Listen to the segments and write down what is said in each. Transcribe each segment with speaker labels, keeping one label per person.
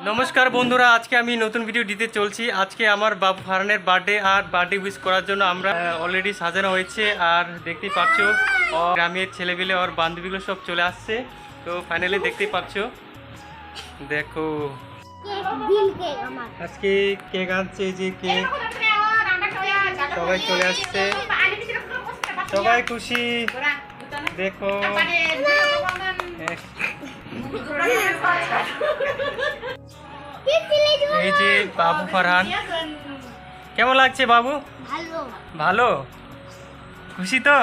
Speaker 1: নমস্কার বন্ধুরা, আজকে আমি নতুন ভিডিও দিতে চলছি। আজকে আমার বাবু ফারহানের বার্থডে, আর বার্থডে উইশ করার জন্য আমরা অলরেডি সাজানো হয়েছে। আর দেখতেই পাচ্ছ গ্রামের ছেলেপিলে আর বান্ধবীগুলো সব চলে আসছে। তো ফাইনালি দেখতেই পাচ্ছ, দেখো আজকে কেক আনছে, যে কেক সবাই চলে আসছে, সবাই খুশি। দেখো এই যে বাবু ফারহান, কেমন লাগছে বাবু? ভালো, খুশি তো?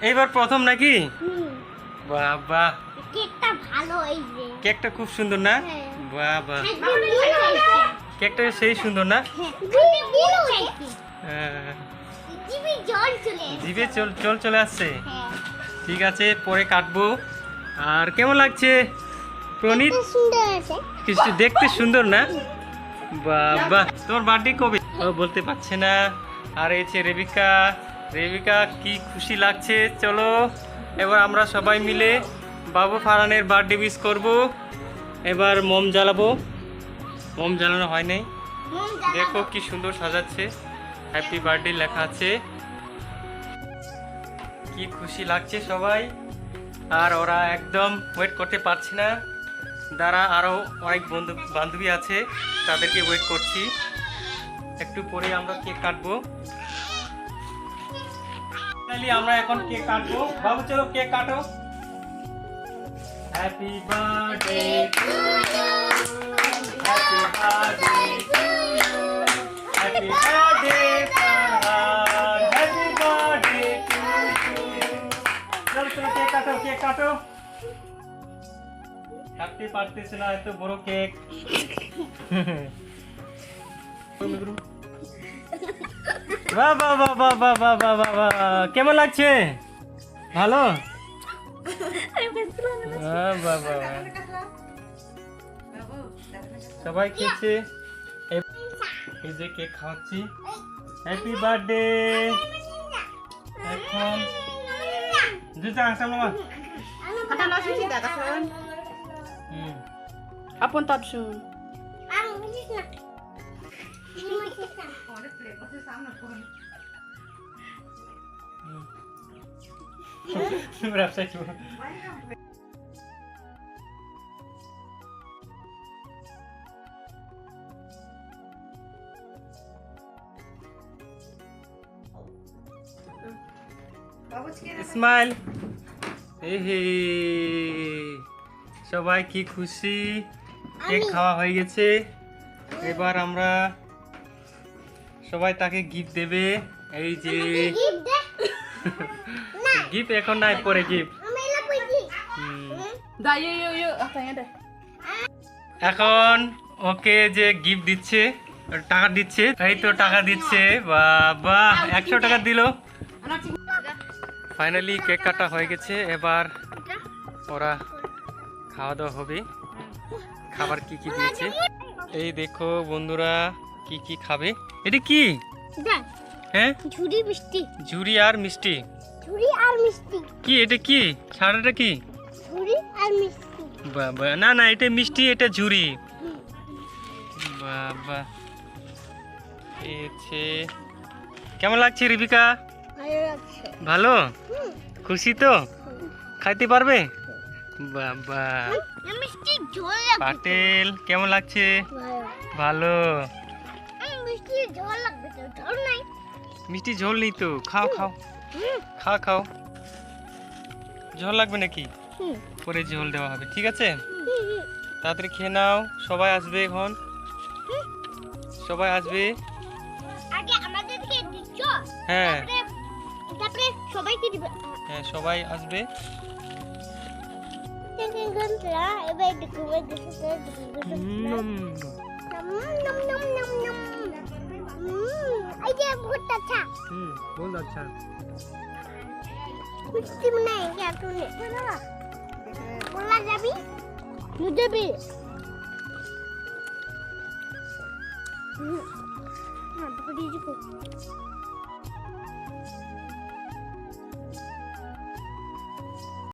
Speaker 1: এইবার প্রথম নাকি? বাহ বাহ, কেকটা খুব সুন্দর না? বাহ বাহ, কেকটা সেই সুন্দর না? জিভে জল চলে আসছে। ঠিক আছে, পরে কাটবো। আর কেমন লাগছে প্রণীত? কিছু দেখতে সুন্দর না? বাবা, তোমার বার্থডে কবে? ও বলতে পারছে না। আর এই যে রেবিকা, রেবিকা কি খুশি লাগছে। চলো এবার আমরা সবাই মিলে বাবু ফারহানের বার্থডে উইশ করব। এবার মোম জ্বালাবো, মোম জ্বালানো হয় নাই। দেখো কি সুন্দর সাজাচ্ছে, হ্যাপি বার্থডে লেখা আছে। কি খুশি লাগছে সবাই। আর ওরা একদম ওয়েট করতে পারছে না। দ্বারা আরও অনেক বন্ধু বান্ধবী আছে, তাদেরকে ওয়েট করছি। একটু পরে আমরা কেক কাটবো। আমরা এখন কেক কাটবো। বাবু চলো কেক কাটো। Happy birthday to you, happy birthday to you, happy birthday Farhan, happy birthday to you. চলো চলো কেক কাটো, কেক কাটো। কাটতে পারতেছে না, এত বড় কেক। বাহ বাহ বাহ বাহ বাহ বাহ বাহ বাহ বাহ, কেমন লাগছে? ভালো? বাহ বাহ, সবাই খেয়েছে। এই যে কেক খাওয়াচ্ছি। Happy birthday. এখন দুটা আসা মামা
Speaker 2: Apun tapsun.
Speaker 1: Berapa cuma? Smile. Hehe. সবাই কি খুশি, কেক খাওয়া হয়ে গেছে। এবার আমরা সবাই তাকে গিফট দেবে। এই যে গিফট এখন নাই, পরে গিফট। এখন ওকে যে গিফট দিচ্ছে, টাকা দিচ্ছে। এই তো টাকা দিচ্ছে। বাবা, 100 টাকা দিল। ফাইনালি কেক কাটা হয়ে গেছে। এবার ওরা খাওয়া দাওয়া হবে। খাবার কি কি দিয়েছে এই দেখো বন্ধুরা, কি কি খাবে। এটা কি? হ্যাঁ, ঝুরি মিষ্টি। ঝুরি আর মিষ্টি? ঝুরি আর মিষ্টি কি? এটা কি? ছাড়াটা কি? ঝুরি আর মিষ্টি। বাবা, না না, এটা মিষ্টি, এটা ঝুরি। বাবা, এছে কেমন লাগছে রিবিকা? ভালো লাগছে। ভালো? খুশি তো? খাইতে পারবে? বাবা, পাটেল কেমন লাগছে? ভালো। মিষ্টি ঝোল নেই তো, খাও খাও, খাও খাও। ঝোল লাগবে নাকি? পরে ঝোল দেওয়া হবে, ঠিক আছে? তাড়াতাড়ি খেয়ে নাও। সবাই আসবে এখন, সবাই আসবে। হ্যাঁ হ্যাঁ, সবাই আসবে। बहुत अच्छा मिष्टी बनाए क्या तूने? बोला जाबी मुझे भी। हाँ, तो दीजिए को